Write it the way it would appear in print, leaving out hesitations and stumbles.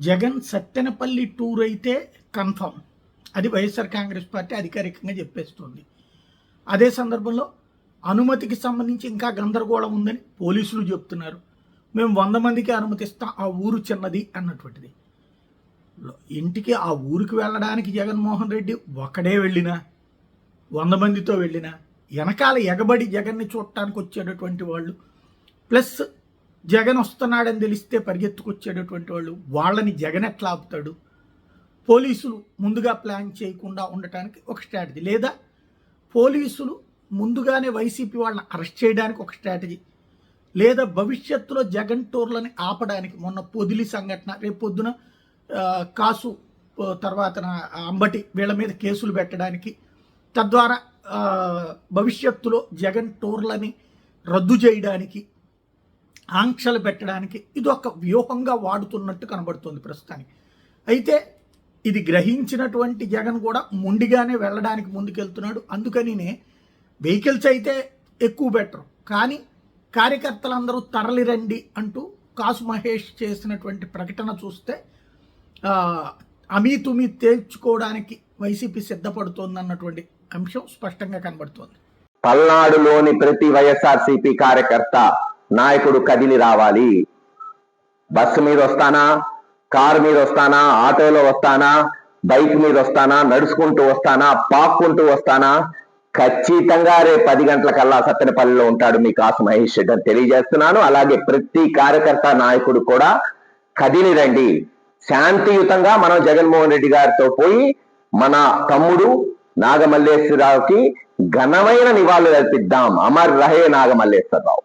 Jagan Sattenapalli tour అయితే confirm. అది YSR Congress party అధికారికంగా చెప్పేస్తుంది. అదే సందర్భంలో అనుమతికి సంబంధించి ఇంకా గందరగోళం ఉందని పోలీసులు చెప్తున్నారు. మేము 100 మందికి అనుమతిస్తాం, ఆ ఊరు చిన్నది అన్నటువంటిది. ఇంటికి ఆ ఊరికి వెళ్ళడానికి జగన్మోహన్ రెడ్డి ఒకడే వెళ్ళినా, 100 మందితో వెళ్ళినా, వెనకాల ఎగబడి జగన్ని చూడటానికి వచ్చేటటువంటి వాళ్ళు, ప్లస్ జగన్ వస్తున్నాడని తెలిస్తే పరిగెత్తుకొచ్చేటటువంటి వాళ్ళు, వాళ్ళని జగన్ ఎట్లా ఆపుతాడు? పోలీసులు ముందుగా ప్లాన్ చేయకుండా ఉండటానికి ఒక స్ట్రాటజీ, లేదా పోలీసులు ముందుగానే వైసీపీ వాళ్ళని అరెస్ట్ చేయడానికి ఒక స్ట్రాటజీ, లేదా భవిష్యత్తులో జగన్ టూర్లని ఆపడానికి, మొన్న పొదిలి సంఘటన, రేపు పొద్దున కాసు తర్వాత అంబటి వీళ్ళ మీద కేసులు పెట్టడానికి, తద్వారా భవిష్యత్తులో జగన్ టూర్లని రద్దు చేయడానికి, ఆంక్షలు పెట్టడానికి ఇది ఒక వ్యూహంగా వాడుతున్నట్టు కనబడుతుంది ప్రస్తుతానికి. అయితే ఇది గ్రహించినటువంటి జగన్ కూడా మొండిగానే వెళ్ళడానికి ముందుకెళ్తున్నాడు. అందుకనినే వెహికల్స్ అయితే ఎక్కువ పెట్టరు, కానీ కార్యకర్తలందరూ తరలిరండి అంటూ కాసు మహేష్ చేసినటువంటి ప్రకటన చూస్తే అమీతుమీ తేల్చుకోవడానికి వైసీపీ సిద్ధపడుతోందన్నటువంటి అంశం స్పష్టంగా కనబడుతోంది. పల్నాడులోని ప్రతి వైఎస్ఆర్సీపీ కార్యకర్త నాయకుడు కదిలి రావాలి. బస్సు మీద వస్తానా, కారు మీద వస్తానా, ఆటోలో వస్తానా, బైక్ మీద వస్తానా, నడుచుకుంటూ వస్తానా, పాక్కుంటూ వస్తానా, ఖచ్చితంగా రేపు 10 గంటలకల్లా సత్తెనపల్లిలో ఉంటాడు మీ కాసు మహేష్ రెడ్డి అని తెలియజేస్తున్నాను. అలాగే ప్రతి కార్యకర్త నాయకుడు కూడా కదిలి రండి. శాంతియుతంగా మనం జగన్మోహన్ రెడ్డి గారితో పోయి మన తమ్ముడు నాగమల్లేశ్వరరావుకి ఘనమైన నివాళులు అర్పిద్దాం. అమర్ రహే నాగమల్లేశ్వరరావు.